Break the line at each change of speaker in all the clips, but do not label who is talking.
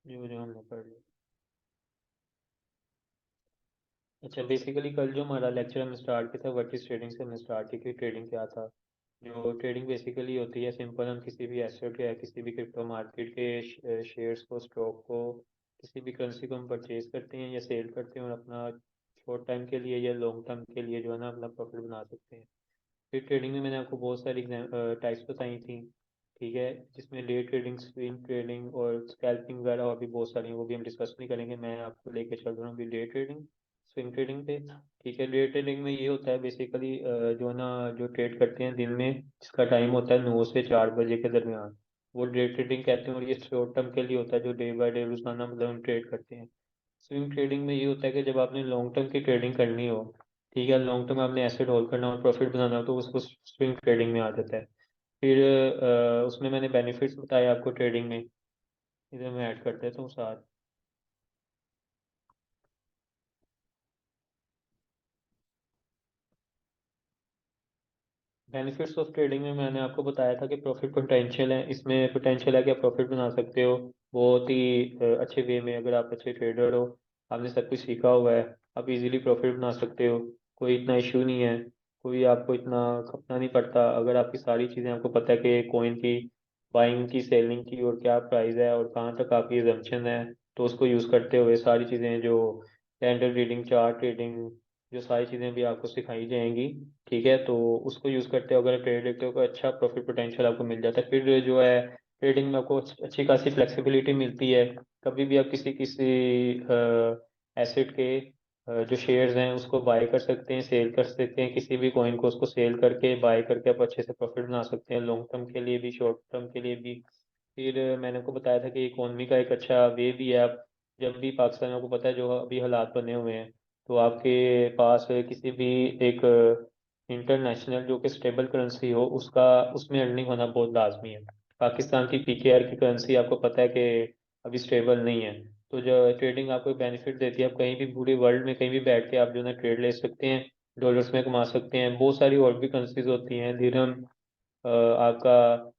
जो हमने पढ़ लिया। अच्छा, बेसिकली कल जो हमारा लेक्चर हमने स्टार्ट किया था व्हाट इज ट्रेडिंग से हमने स्टार्ट की कि ट्रेडिंग क्या था। जो ट्रेडिंग बेसिकली होती है सिंपल, हम किसी भी एसेट या किसी भी क्रिप्टो मार्केट के शेयर्स को, स्टॉक को, किसी भी करेंसी को हम परचेज करते हैं या सेल करते हैं और अपना शॉर्ट टाइम के लिए या लॉन्ग टर्म के लिए जो है ना अपना प्रॉफिट बना सकते हैं। फिर ट्रेडिंग में मैंने आपको बहुत सारी टाइप्स बताई थी, ठीक है, जिसमें डे ट्रेडिंग, स्विंग ट्रेडिंग और स्कैल्पिंग वगैरह और भी बहुत सारी हैं, वो भी हम डिस्कस नहीं करेंगे। मैं आपको लेके चल रहा हूँ अभी डे ट्रेडिंग, स्विंग ट्रेडिंग पे। ठीक है, डे ट्रेडिंग में ये होता है बेसिकली जो है ना, जो ट्रेड करते हैं दिन में, जिसका टाइम होता है 9 से 4 बजे के दरमियान, वो डे ट्रेडिंग कहते हैं। और ये शॉर्ट टर्म के लिए होता है, जो डे बाय डे रोजाना मतलब हम ट्रेड करते हैं। स्विंग ट्रेडिंग में ये होता है कि जब आपने लॉन्ग टर्म की ट्रेडिंग करनी हो, ठीक है, लॉन्ग टर्म आपने एसेट होल्ड करना और प्रॉफिट बनाना हो, तो उसको स्विंग ट्रेडिंग में आ जाता है। फिर उसमें मैंने बेनिफिट्स बताए आपको ट्रेडिंग में, इधर मैं ऐड कर देता हूँ साथ। बेनिफिट्स ऑफ ट्रेडिंग में मैंने आपको बताया था कि प्रॉफिट पोटेंशियल है, इसमें पोटेंशियल है कि आप प्रॉफिट बना सकते हो बहुत ही अच्छे वे में। अगर आप अच्छे ट्रेडर हो, आपने सब कुछ सीखा हुआ है, आप इजीली प्रॉफिट बना सकते हो। कोई इतना इशू नहीं है, कोई आपको इतना खपना नहीं पड़ता। अगर आपकी सारी चीज़ें आपको पता है कि कॉइन की बाइंग की, सेलिंग की, और क्या प्राइस है और कहाँ तक आपकी एजम्पशन है, तो उसको यूज़ करते हुए सारी चीज़ें जो कैंडल रीडिंग, चार्ट रीडिंग, जो सारी चीज़ें भी आपको सिखाई जाएंगी, ठीक है, तो उसको यूज़ करते हो अगर ट्रेड लेते हो तो अच्छा प्रॉफिट पोटेंशियल आपको मिल जाता है। फिर जो है ट्रेडिंग में आपको अच्छी खासी फ्लेक्सिबिलिटी मिलती है। कभी भी आप किसी किसी एसेट के जो शेयर्स हैं उसको बाय कर सकते हैं, सेल कर सकते हैं, किसी भी कॉइन को उसको सेल करके बाय करके आप अच्छे से प्रॉफिट बना सकते हैं, लॉन्ग टर्म के लिए भी शॉर्ट टर्म के लिए भी। फिर मैंने आपको बताया था कि इकोनॉमी का एक अच्छा वे भी है। आप जब भी पाकिस्तान में, आपको पता है जो अभी हालात बने हुए हैं, तो आपके पास किसी भी एक इंटरनेशनल जो कि स्टेबल करेंसी हो, उसका उसमें अर्निंग होना बहुत लाजमी है। पाकिस्तान की पीकेआर की करेंसी आपको पता है कि अभी स्टेबल नहीं है। तो जो ट्रेडिंग आपको बेनिफिट देती है, आप कहीं भी पूरे वर्ल्ड में कहीं भी बैठ के आप जो है ना ट्रेड ले सकते हैं, डॉलर्स में कमा सकते हैं। बहुत सारी और भी करेंसीज होती हैं, दिरहम, आपका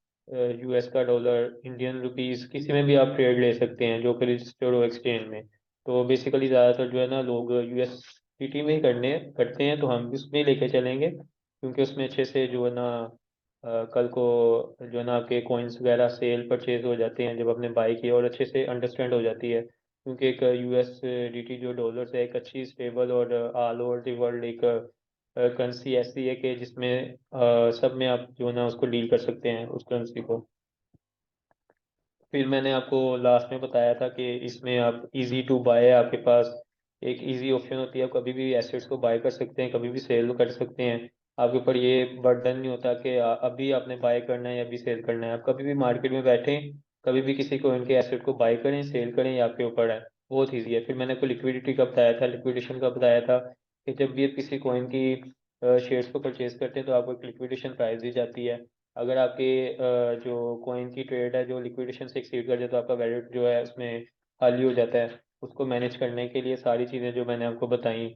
यूएस का डॉलर, इंडियन रुपीस, किसी में भी आप ट्रेड ले सकते हैं जो कि रजिस्टर्ड हो एक्सचेंज में। तो बेसिकली ज़्यादातर जो है ना लोग यूएसडीटी में ही करते हैं, तो हम भी उसमें ही लेके चलेंगे, क्योंकि उसमें अच्छे से जो है ना कल को जो है ना आपके कॉइन्स वगैरह सेल परचेज हो जाते हैं जब आपने बाई किया, और अच्छे से अंडरस्टैंड हो जाती है। क्योंकि एक यूएसडीटी जो डॉलर है, एक अच्छी स्टेबल और ऑल ओवर द वर्ल्ड एक करेंसी ऐसी है कि जिसमें सब में आप जो है ना उसको डील कर सकते हैं उस करेंसी को। फिर मैंने आपको लास्ट में बताया था कि इसमें आप इजी टू बाय है, आपके पास एक इजी ऑप्शन होती है, आप कभी भी एसेट्स को बाय कर सकते हैं, कभी भी सेल कर सकते हैं। आपके ऊपर ये बर्डन नहीं होता कि अभी आपने बाय करना है या अभी सेल करना है। आप कभी भी मार्केट में बैठें, कभी भी किसी को इनके एसेट को बाय करें, सेल करें, ये आपके ऊपर है, बहुत ईजी है। फिर मैंने आपको लिक्विडिटी का बताया था, लिक्विडेशन का बताया था कि जब भी आप किसी कॉइन की शेयर्स को परचेज करते हैं तो आपको एक लिक्विडेशन प्राइस दी जाती है। अगर आपके जो कॉइन की ट्रेड है जो लिक्विडेशन से एक्सीड कर जाए, तो आपका वैलेट जो है उसमें खाली हो जाता है। उसको मैनेज करने के लिए सारी चीज़ें जो मैंने आपको बताई,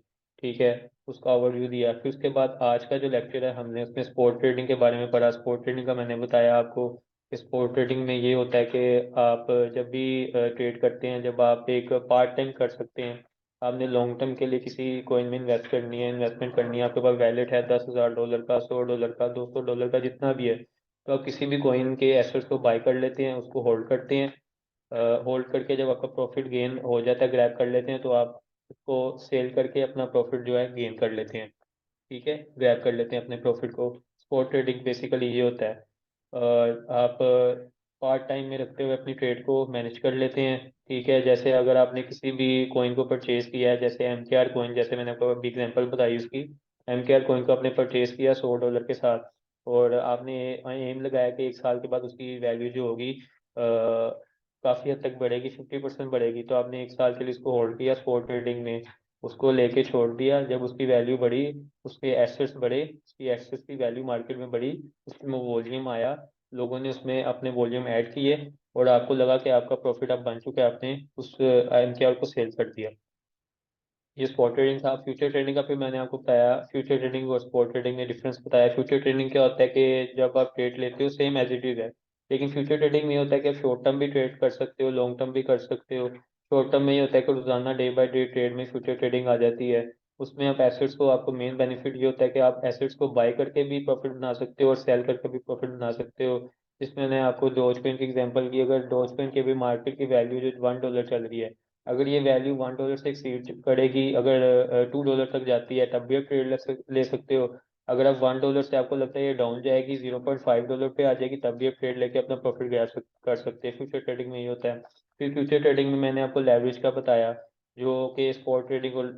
ठीक है, उसका ओवरव्यू दिया। फिर उसके बाद आज का जो लेक्चर है, हमने उसमें स्पोर्ट ट्रेडिंग के बारे में पढ़ा। स्पोर्ट ट्रेडिंग का मैंने बताया आपको कि स्पोर्ट ट्रेडिंग में ये होता है कि आप जब भी ट्रेड करते हैं, जब आप एक पार्ट टाइम कर सकते हैं, आपने लॉन्ग टर्म के लिए किसी कॉइन में इन्वेस्ट करनी है, इन्वेस्टमेंट करनी है, आपके पास वैलेट है $10,000 का, $100 का, $200 का, जितना भी है, तो आप किसी भी कॉइन के एसेट्स को बाय कर लेते हैं, उसको होल्ड करते हैं। होल्ड करके जब आपका प्रॉफिट गेन हो जाता है, ग्रैब कर लेते हैं, तो आप उसको सेल करके अपना प्रॉफिट जो है गेन कर लेते हैं, ठीक है, ग्रैब कर लेते हैं अपने प्रॉफिट को। स्पॉट ट्रेडिंग बेसिकली ये होता है। आप पार्ट टाइम में रखते हुए अपनी ट्रेड को मैनेज कर लेते हैं, ठीक है। जैसे अगर आपने किसी भी कॉइन को परचेज किया है, जैसे एमकेआर कॉइन, जैसे मैंने आपको अभी एग्जांपल बताई उसकी, एमकेआर कॉइन को आपने परचेज किया $100 के साथ, और आपने एम लगाया कि 1 साल के बाद उसकी वैल्यू जो होगी काफ़ी हद तक बढ़ेगी, 50% बढ़ेगी। तो आपने 1 साल के लिए उसको होल्ड किया स्पॉट ट्रेडिंग में, उसको लेके छोड़ दिया। जब उसकी वैल्यू बढ़ी, उसके एसेट्स बढ़े, उसकी एसेट्स की वैल्यू मार्केट में बढ़ी, उसमें वॉल्यूम आया, लोगों ने उसमें अपने वॉल्यूम ऐड किए, और आपको लगा कि आपका प्रॉफिट अब बन चुका है, आपने उस एमकेआर को सेल कर दिया। ये स्पॉट ट्रेडिंग था। फ्यूचर ट्रेडिंग का फिर मैंने आपको बताया, फ्यूचर ट्रेडिंग और स्पॉट ट्रेडिंग में डिफरेंस बताया। फ्यूचर ट्रेडिंग क्या होता है कि जब आप ट्रेड लेते हो सेम एज इट इज है, लेकिन फ्यूचर ट्रेडिंग में ये होता है कि आप शॉर्ट टर्म भी ट्रेड कर सकते हो, लॉन्ग टर्म भी कर सकते हो। शॉर्ट टर्म में ये होता है कि रोजाना डे बाय डे ट्रेड में फ्यूचर ट्रेडिंग आ जाती है। उसमें आप एसेट्स को, आपको मेन बेनिफिट ये होता है कि आप एसेट्स को बाय करके भी प्रॉफिट बना सकते हो और सेल करके भी प्रॉफिट बना सकते हो। जिसमें मैंने आपको डॉज पेन की एग्जांपल की, अगर डॉज पेन की भी मार्केट की वैल्यू जो $1 चल रही है, अगर ये वैल्यू $1 से एक्सीड करेगी, अगर $2 तक जाती है, तब भी आप ट्रेड ले सकते हो। अगर आप $1 से आपको लगता है ये डाउन जाएगी, $0.5 पे आ जाएगी, तब भी आप ट्रेड लेके अपना प्रॉफिट कर सकते हैं। फ्यूचर ट्रेडिंग में ये होता है। फिर फ्यूचर ट्रेडिंग में मैंने आपको लेवरेज का बताया, जो कि स्पॉट ट्रेडिंग और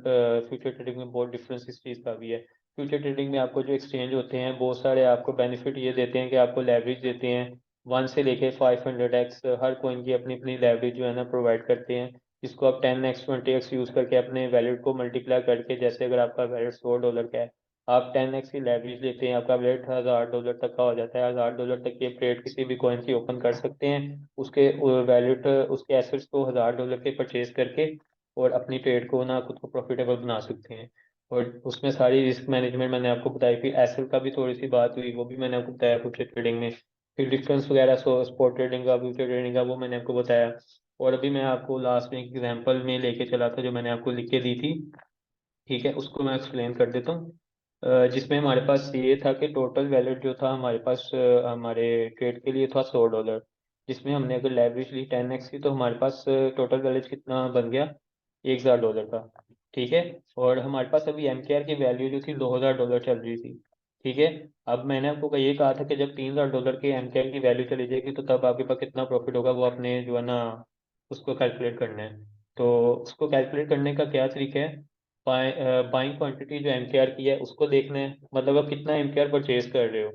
फ्यूचर ट्रेडिंग में बहुत डिफरेंस इस चीज़ का भी है। फ्यूचर ट्रेडिंग में आपको जो एक्सचेंज होते हैं बहुत सारे आपको बेनिफिट ये देते हैं कि आपको लेवरेज देते हैं, 1 से लेके 500x हर कॉइन की अपनी अपनी लेवरेज जो है ना प्रोवाइड करते हैं, जिसको आप 10x 20x यूज करके अपने वैलेट को मल्टीप्लाई करके, जैसे अगर आपका वैलेट $100 का है, आप 10x की लेवरेज लेते हैं, आपका वैलेट $1000 तक का हो जाता है। $1000 तक की ट्रेड किसी भी कॉइन की ओपन कर सकते हैं, उसके वैलेट उसके एसेट्स को $1000 के परचेज करके, और अपनी ट्रेड को ना खुद को प्रॉफिटेबल बना सकते हैं। और उसमें सारी रिस्क मैनेजमेंट मैंने आपको बताई। फिर एसेट का भी थोड़ी सी बात हुई, वो भी मैंने आपको बताया फ्यूचर ट्रेडिंग में। फिर डिफरेंस वगैरह सो स्पॉट ट्रेडिंग का, फ्यूचर ट्रेडिंग का, वो मैंने आपको बताया। और अभी मैं आपको लास्ट में एक एग्जांपल में लेके चला था जो मैंने आपको लिख के दी थी, ठीक है, उसको मैं एक्सप्लेन कर देता हूँ। जिसमें हमारे पास ये था कि टोटल वैलेट जो था हमारे पास हमारे ट्रेड के लिए था $100, जिसमें हमने अगर लेवरेज ली 10x की, तो हमारे पास टोटल वैलेट कितना बन गया, $1000 का। ठीक है। और हमारे पास अभी MKR की वैल्यू जो थी $2000 चल रही थी। ठीक है। अब मैंने आपको ये कहा था कि जब $3000 की MKR की वैल्यू चली जाएगी, तो तब आपके पास कितना प्रॉफिट होगा, वो आपने जो है ना उसको कैलकुलेट करना है। तो उसको कैलकुलेट करने का क्या तरीका है, बाइंग क्वांटिटी जो MKR की है उसको देखना है, मतलब आप कितना MKR परचेज कर रहे हो।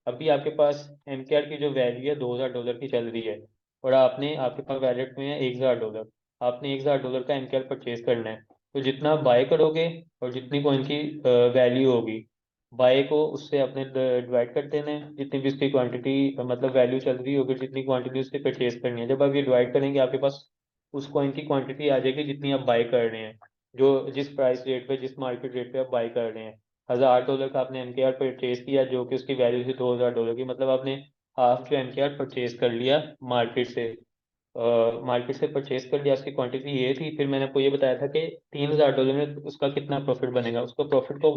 अभी आपके पास MKR की जो वैल्यू है $2000 की चल रही है, और आपके पास वैलेट में है $1000। आपने $1000 का MKR परचेज करना है, तो जितना बाय करोगे और जितनी कॉइन की वैल्यू होगी, बाय को उससे अपने डिवाइड कर देना है, जितनी भी उसकी क्वांटिटी मतलब वैल्यू चल रही होगी, जितनी क्वांटिटी उससे परचेज करनी है। जब आप ये डिवाइड करेंगे, आपके पास उस कॉइन की क्वांटिटी आ जाएगी जितनी आप बाय कर रहे हैं, जो जिस प्राइस रेट पे, जिस मार्केट रेट पे आप बाई कर रहे हैं। $1000 का आपने MKR परचेज किया, जो कि उसकी वैल्यू थी $2000 की, मतलब आपने हाफ जो MKR परचेज कर लिया मार्केट से। मार्केट से परचेज कर लिया, उसकी क्वांटिटी ये थी। फिर मैंने आपको ये बताया था कि $3000 में उसका कितना प्रॉफिट बनेगा। उसको प्रॉफिट को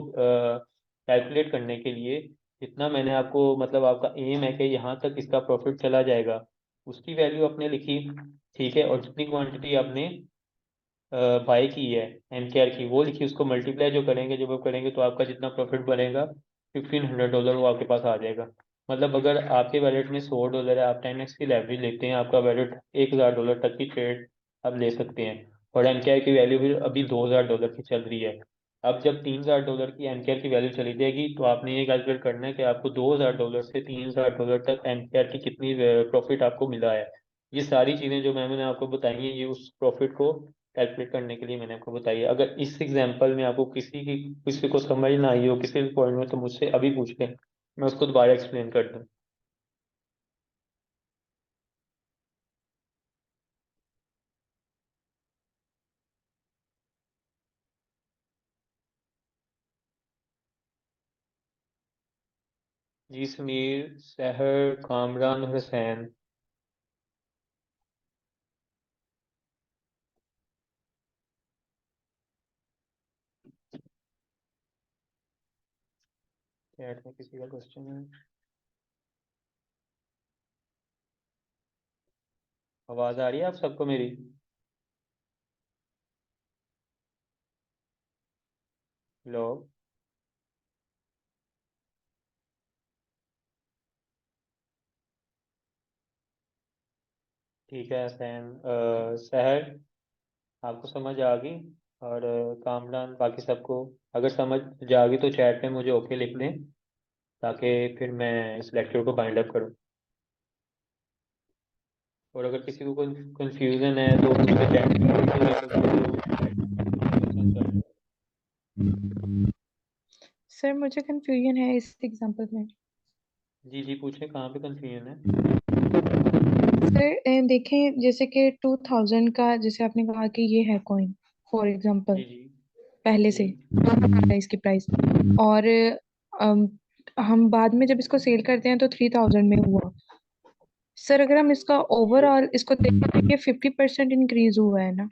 कैलकुलेट करने के लिए, जितना मैंने आपको मतलब आपका एम है कि यहाँ तक इसका प्रॉफिट चला जाएगा, उसकी वैल्यू आपने लिखी। ठीक है। और जितनी क्वांटिटी आपने बाई की है MKR की, वो लिखी, उसको मल्टीप्लाई जो करेंगे, जब आप करेंगे, तो आपका जितना प्रॉफिट बनेगा $1500 वो आपके पास आ जाएगा। मतलब अगर आपके वैलेट में $100 है, आप 10x की लेवरेज लेते हैं, आपका वैलेट $1000 तक की ट्रेड आप ले सकते हैं। और MKR की वैल्यू भी अभी $2000 की चल रही है। अब जब $3000 की MKR की वैल्यू चली जाएगी, तो आपने ये कैलकुलेट करना है कि आपको $2000 से $3000 तक MKR की कितनी प्रॉफिट आपको मिला है। ये सारी चीजें जो मैंने आपको बताई हैं, ये उस प्रॉफिट को कैलकुलेट करने के लिए मैंने आपको बताई है। अगर इस एग्जांपल में आपको किसी को समझ ना आई हो किसी भी पॉइंट में, तो मुझसे अभी पूछ लें, मैं उसको दोबारा एक्सप्लेन कर दूं। जी, समीर, सहर, कामरान और हुसैन। चैट में किसी का क्वेश्चन है? आवाज आ रही है आप सबको मेरी? हेलो। ठीक है हुसैन, सहर, आपको समझ आ गई? और कामरान, बाकी सबको अगर समझ जा गई तो चैट में मुझे ओके लिख लें, ताकि फिर मैं इस लेक्चर को बाइंड अप करूँ। और अगर किसी को कोई कंफ्यूजन है तो मुझसे चैट में पूछ ले सकते हो।
सर मुझे कंफ्यूजन है इस एग्जांपल में।
जी जी, पूछें, कहाँ पे कंफ्यूजन है?
सर देखें जैसे कि 2000 का जैसे आपने कहा कि ये है कॉइन फॉर एग्जांपल
जी जी
पहले
जी
से है इसकी प्राइस। और अम, हम बाद में जब इसको सेल करते हैं तो 3000 में हुआ सर अगर हम इसका ओवरऑल इसको देखें कि 50% इंक्रीज हुआ है ना।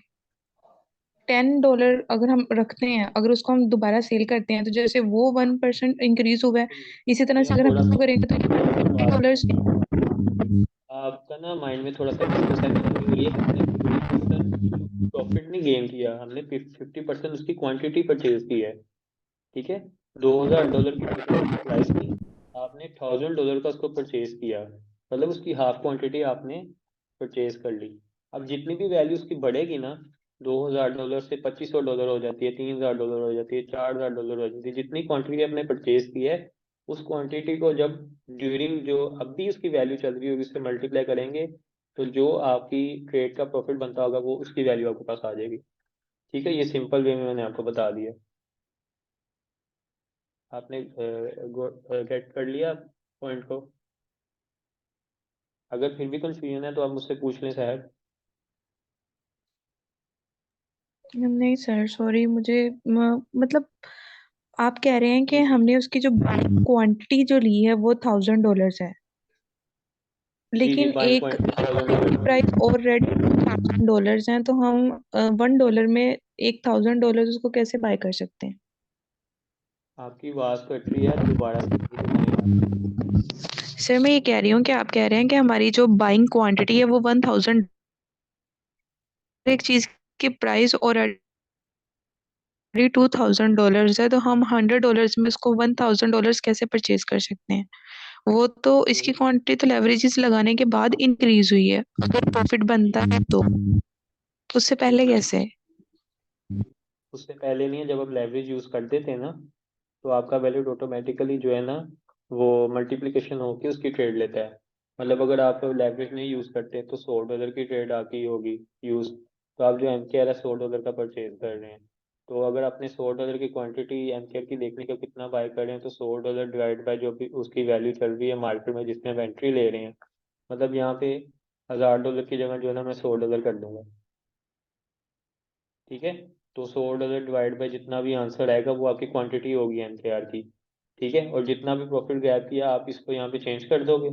$10 अगर हम रखते हैं, अगर उसको हम दोबारा सेल करते हैं तो जैसे वो 1% इंक्रीज हुआ है, इसी तरह से
मैं
अगर हम
थोड़ा सा
इसको करेंगे तो
थोड़ा सा बात
$50।
आपका ना माइंड में थोड़ा सा मिसकंसेप्शन हो रही है। हमने 50% प्रॉफिट नहीं गेन किया, हमने 50% उसकी क्वांटिटी परचेज की है। ठीक है, $2000 की टिकट उसकी प्राइस थी, आपने $1000 का उसको परचेज किया, मतलब उसकी हाफ क्वांटिटी आपने परचेज कर ली। अब जितनी भी वैल्यू उसकी बढ़ेगी ना, $2000 से $2500 हो जाती है, $3000 हो जाती है, $4000 हो जाती है, जितनी क्वांटिटी आपने परचेज की है उस क्वांटिटी को जब ड्यूरिंग जो अब भी उसकी वैल्यू चल रही होगी उससे मल्टीप्लाई करेंगे, तो जो आपकी ट्रेड का प्रॉफिट बनता होगा वो उसकी वैल्यू आपके पास आ जाएगी। ठीक है, ये सिंपल वे में मैंने आपको बता दिया। आपने गेट कर लिया पॉइंट को? अगर फिर भी कंफ्यूजन है तो आप मुझसे पूछ लें साहब।
नहीं सर सॉरी, मुझे मतलब आप कह रहे हैं कि हमने उसकी जो क्वांटिटी जो ली है वो $1000 है,
जी जी,
लेकिन
बाइंग
एक
क्वांटिटी $1000 है।
प्राइस ऑलरेडी $1000 है, तो हम $1 में $1000 उसको कैसे बाय कर सकते हैं?
आपकी आवाज़ कट रही है, दोबारा से रिपीट बताएं आप।
सर मैं ये कह रही हूँ कि आप कह रहे हैं कि हमारी जो बाइंग क्वांटिटी है वो 1000, एक चीज की प्राइस ऑलरेडी $2000 है, तो हम $100 में उसको $1000 कैसे परचेज कर सकते हैं? वो तो इसकी
तो
क्वांटिटी तो लेवरेजेस लगाने के बाद इंक्रीज हुई है, अगर प्रॉफिट बनता है तो उससे पहले कैसे?
उससे पहले नहीं है, जब आप लेवरेज यूज़ कर देते हैं ना तो आपका वैल्यूड ऑटोमेटिकली जो है ना वो मल्टीप्लिकेशन होकर उसकी ट्रेड लेता है। मतलब अगर आप लेवरेज नहीं यूज़ करते तो $100 की ट्रेड आपकी होगी यूज़, तो आप जो एम के आर है $100 का परचेज कर रहे हैं। तो अगर आपने $100 की क्वांटिटी एम के आर की देखने का कितना बाय कर रहे हैं, तो $100 डिवाइड बाय जो भी उसकी वैल्यू चल रही है मार्केट में जिसमें आप एंट्री ले रहे हैं, मतलब यहाँ पे $1000 की जगह जो है ना मैं $100 कर दूंगा। ठीक है, तो $100 डिवाइड बाय जितना भी आंसर आएगा वो आपकी क्वांटिटी होगी एमकेआर की। ठीक है, और जितना भी प्रॉफिट गैप किया आप इसको यहाँ पे चेंज कर दोगे,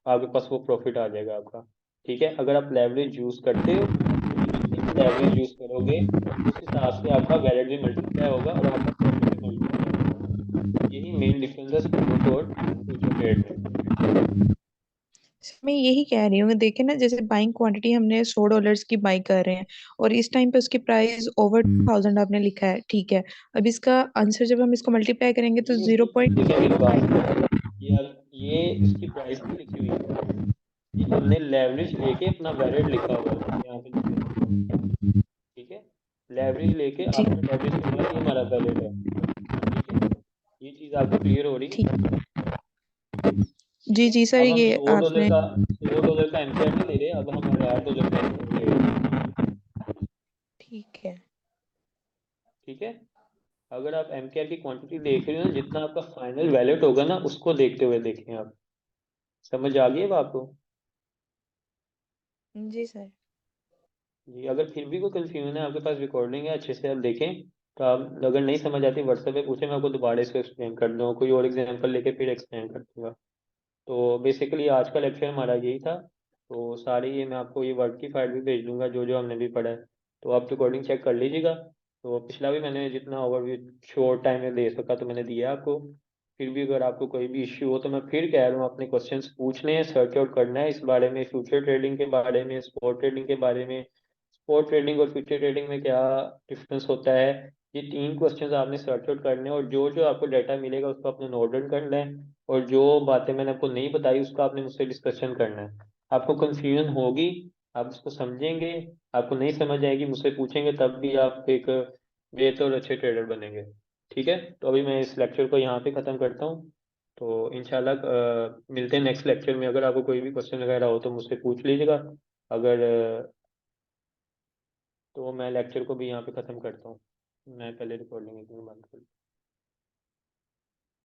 आपके पास वो प्रॉफिट आ जाएगा आपका। ठीक है, अगर आप लेवरेज यूज करते हो तो जितनी भी लेवरेज यूज करोगे उस हिसाब से आपका वैलेट भी मल्टीप्लाई होगा और आपका प्रॉफिट भी मल्टीप्लाई होगा। यही मेन डिफरेंस है स्पॉट और फ्यूचर ट्रेड में।
मैं यही कह रही हूँ, देखिए ना, जैसे बाइंग क्वांटिटी हमने $100 की बाई कर रहे हैं और इस टाइम पे उसकी प्राइस ओवर 1000 आपने लिखा है, ठीक है। अब इसका आंसर जब हम इसको मल्टीप्लाई करेंगे तो
नहीं
जीरो
उसकी,
पॉइंट
देखिए मेरी बात सुने, ये इसकी प्राइस नहीं लिखी हुई है, ये हमने लेवरेज लेके अपना वैलिड लिखा हुआ है यहाँ पे देखें। ठीक है, लेवरेज लेके
जी
आफ्टर लेवरेज के बाद ये हमारा वैलिड है। ठीक है, ये चीज़ आपको क्लियर हो रही है?
ठीक।
ठीक
जी
है,
जी सर,
अब हम
ये
$100
आपने
का एमकेआर नहीं ले रहे, अब हम $1000 का एमकेआर ले रहे हैं।
ठीक है।
ठीक है, अगर आप एमकेआर की क्वांटिटी देख रहे हो ना, जितना आपका फाइनल वैलिड होगा ना उसको देखते हुए देखें आप। समझ आ गई है बात आपको?
जी सर।
जी, अगर फिर भी कोई कंफ्यूजन है, आपके पास रिकॉर्डिंग है अच्छे से आप देखें, तो आप अगर नहीं समझ आती व्हाट्सएप पे पूछे, मैं आपको दोबारा इसको एक्सप्लेन कर दूँगा, कोई और एग्जांपल लेके फिर एक्सप्लेन कर दूंगा। तो बेसिकली आज का लेक्चर हमारा यही था। तो सारी ये मैं आपको ये वर्ड की फाइल भी भेज दूंगा जो जो हमने भी पढ़ा है, तो आप रिकॉर्डिंग चेक कर लीजिएगा। तो पिछला भी मैंने जितना ओवरव्यू शॉर्ट टाइम में दे सका तो मैंने दिया आपको। फिर भी अगर आपको कोई भी इश्यू हो तो मैं फिर कह रहा हूँ अपने क्वेश्चंस पूछने हैं, सर्च आउट करना है इस बारे में, फ्यूचर ट्रेडिंग के बारे में, स्पॉट ट्रेडिंग के बारे में, स्पॉट ट्रेडिंग और फ्यूचर ट्रेडिंग में क्या डिफरेंस होता है। ये 3 क्वेश्चंस आपने सर्च आउट करने हैं और जो जो आपको डाटा मिलेगा उसको आपने नोट डाउन करना है, और जो बातें मैंने आपको नहीं बताई उसका आपने मुझसे डिस्कशन करना है। आपको कंफ्यूजन होगी, आप उसको समझेंगे, आपको नहीं समझ आएगी मुझसे पूछेंगे, तब भी आप एक बेहतर और अच्छे ट्रेडर बनेंगे। ठीक है, तो अभी मैं इस लेक्चर को यहाँ पे ख़त्म करता हूँ। तो इंशाल्लाह मिलते हैं नेक्स्ट लेक्चर में। अगर आपको कोई भी क्वेश्चन वगैरह हो तो मुझसे पूछ लीजिएगा। अगर तो मैं लेक्चर को भी यहाँ पे ख़त्म करता हूँ। मैं पहले रिकॉर्डिंग बंद कर